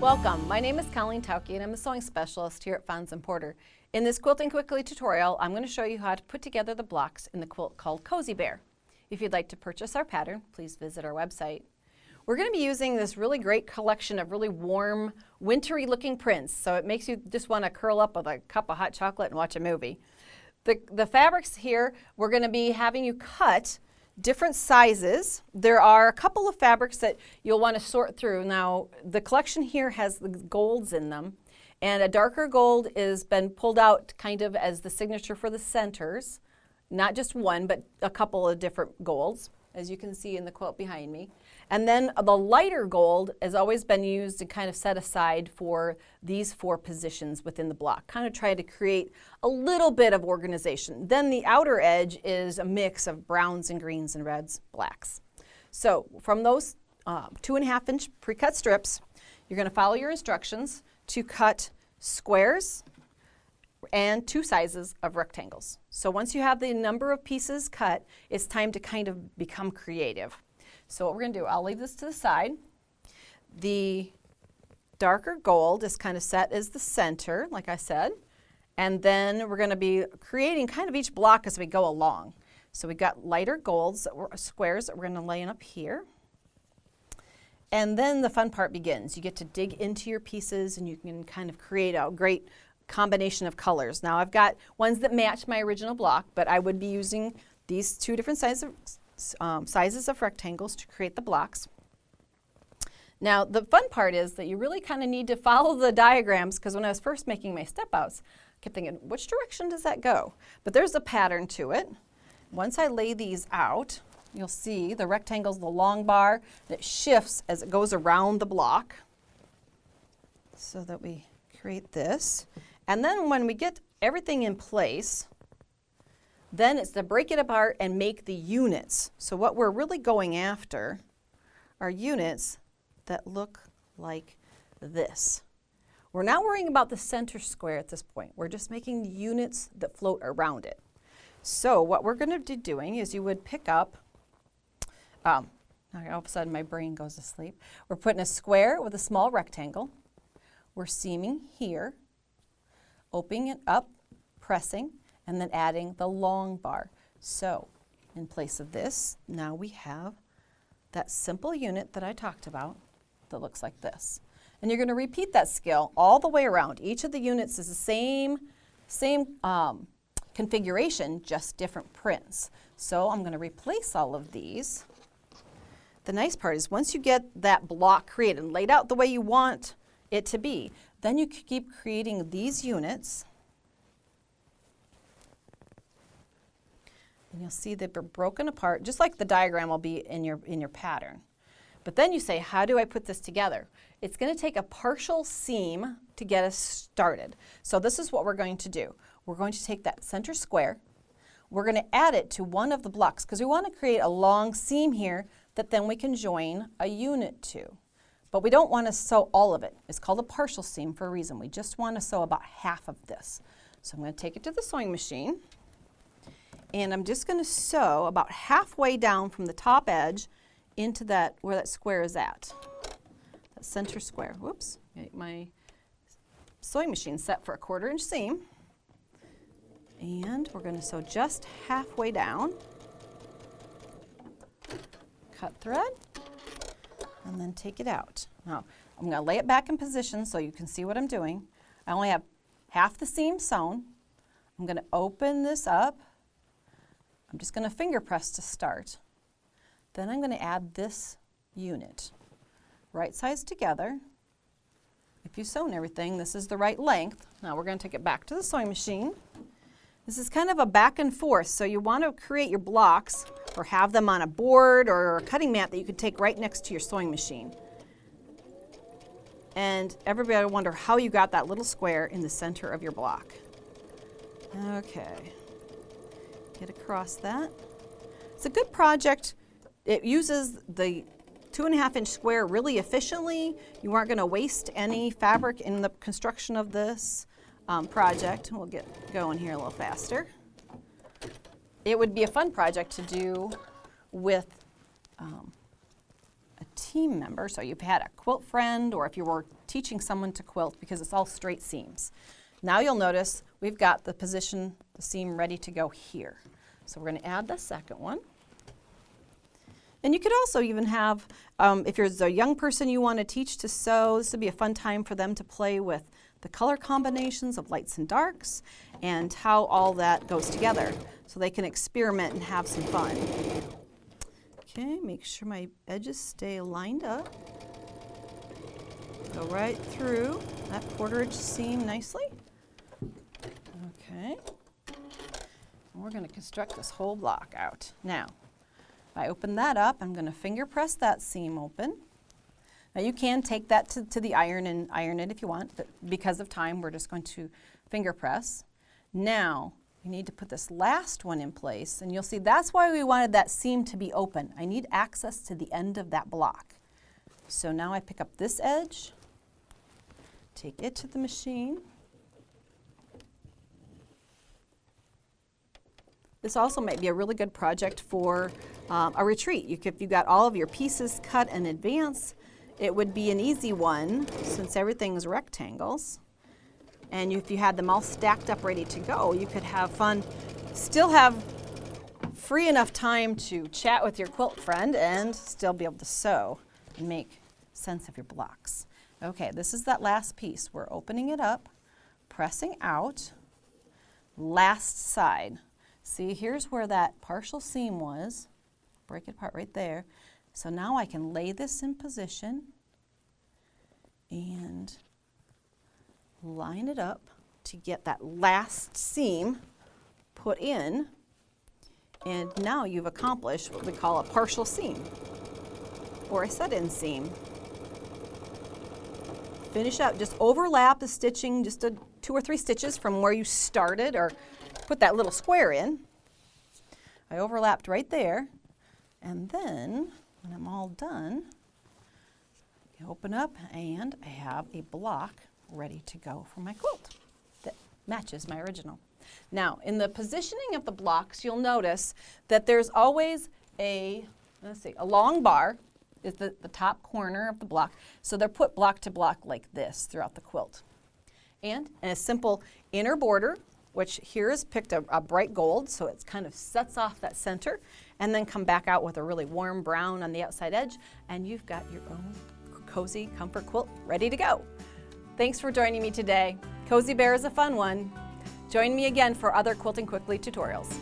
Welcome, my name is Colleen Tauke and I'm a sewing specialist here at Fons & Porter. In this Quilting Quickly tutorial, I'm going to show you how to put together the blocks in the quilt called Cozy Bear. If you'd like to purchase our pattern, please visit our website. We're going to be using this really great collection of really warm, wintry looking prints, so it makes you just want to curl up with a cup of hot chocolate and watch a movie. The fabrics here, we're going to be having you cut different sizes. There are a couple of fabrics that you'll want to sort through. Now, the collection here has the golds in them, and a darker gold has been pulled out kind of as the signature for the centers. Not just one, but a couple of different golds, as you can see in the quilt behind me. And then the lighter gold has always been used and kind of set aside for these four positions within the block, kind of try to create a little bit of organization. Then the outer edge is a mix of browns and greens and reds, blacks. So from those 2.5-inch pre-cut strips, you're going to follow your instructions to cut squares and 2 sizes of rectangles. So once you have the number of pieces cut, it's time to kind of become creative. So what we're going to do, I'll leave this to the side. The darker gold is kind of set as the center, like I said, and then we're going to be creating kind of each block as we go along. So we've got lighter golds, squares that we're going to lay up here. And then the fun part begins. You get to dig into your pieces and you can kind of create a great combination of colors. Now I've got ones that match my original block, but I would be using these 2 different sizes of rectangles to create the blocks. Now the fun part is that you really kind of need to follow the diagrams, because when I was first making my step outs, I kept thinking, which direction does that go? But there's a pattern to it. Once I lay these out, you'll see the rectangle's the long bar that shifts as it goes around the block, so that we create this. And then when we get everything in place, then it's to break it apart and make the units. So what we're really going after are units that look like this. We're not worrying about the center square at this point. We're just making the units that float around it. So what we're going to be doing is you would pick up, all of a sudden my brain goes to sleep. We're putting a square with a small rectangle. We're seaming here, opening it up, pressing, and then adding the long bar. So in place of this, now we have that simple unit that I talked about that looks like this. And you're going to repeat that skill all the way around. Each of the units is the same configuration, just different prints. So I'm going to replace all of these. The nice part is once you get that block created and laid out the way you want it to be, then you keep creating these units. And you'll see they're broken apart, just like the diagram will be in your pattern. But then you say, how do I put this together? It's going to take a partial seam to get us started. So this is what we're going to do. We're going to take that center square. We're going to add it to one of the blocks, because we want to create a long seam here that then we can join a unit to. But we don't want to sew all of it. It's called a partial seam for a reason. We just want to sew about half of this. So I'm going to take it to the sewing machine, and I'm just going to sew about halfway down from the top edge into that, where that square is at. That center square. Whoops. Get my sewing machine set for a 1/4-inch seam. And we're going to sew just halfway down. Cut thread. And then take it out. Now, I'm going to lay it back in position so you can see what I'm doing. I only have half the seam sewn. I'm going to open this up. I'm just going to finger press to start. Then I'm going to add this unit. Right sides together. If you've sewn everything, this is the right length. Now we're going to take it back to the sewing machine. This is kind of a back and forth, so you want to create your blocks or have them on a board or a cutting mat that you could take right next to your sewing machine. And everybody will wonder how you got that little square in the center of your block. Okay, get across that. It's a good project. It uses the 2.5-inch square really efficiently. You aren't going to waste any fabric in the construction of this project. We'll get going here a little faster. It would be a fun project to do with a team member, so you've had a quilt friend or if you were teaching someone to quilt, because it's all straight seams. Now you'll notice we've got the seam ready to go here. So we're going to add the second one. And you could also even have, if you're a young person you want to teach to sew, this would be a fun time for them to play with the color combinations of lights and darks and how all that goes together. So they can experiment and have some fun. Okay, make sure my edges stay lined up. Go right through that 1/4 inch seam nicely. Okay. And we're going to construct this whole block out. Now, if I open that up, I'm going to finger press that seam open. Now you can take that to the iron and iron it if you want, but because of time, we're just going to finger press. Now, we need to put this last one in place, and you'll see that's why we wanted that seam to be open. I need access to the end of that block. So now I pick up this edge, take it to the machine. This also might be a really good project for a retreat. If you got all of your pieces cut in advance, it would be an easy one since everything is rectangles. And if you had them all stacked up ready to go, you could have fun, still have free enough time to chat with your quilt friend and still be able to sew and make sense of your blocks. Okay, this is that last piece. We're opening it up, pressing out, last side. See, here's where that partial seam was. Break it apart right there. So now I can lay this in position and line it up to get that last seam put in. And now you've accomplished what we call a partial seam or a set-in seam. Finish out, just overlap the stitching, just 2 or 3 stitches from where you started, or put that little square in. I overlapped right there, and then when I'm all done, I open up and I have a block ready to go for my quilt that matches my original. Now, in the positioning of the blocks, you'll notice that there's always a long bar is the top corner of the block. So they're put block to block like this throughout the quilt. And a simple inner border, which here is picked a bright gold, so it kind of sets off that center, and then come back out with a really warm brown on the outside edge, and you've got your own cozy comfort quilt ready to go. Thanks for joining me today. Cozy Bear is a fun one. Join me again for other Quilting Quickly tutorials.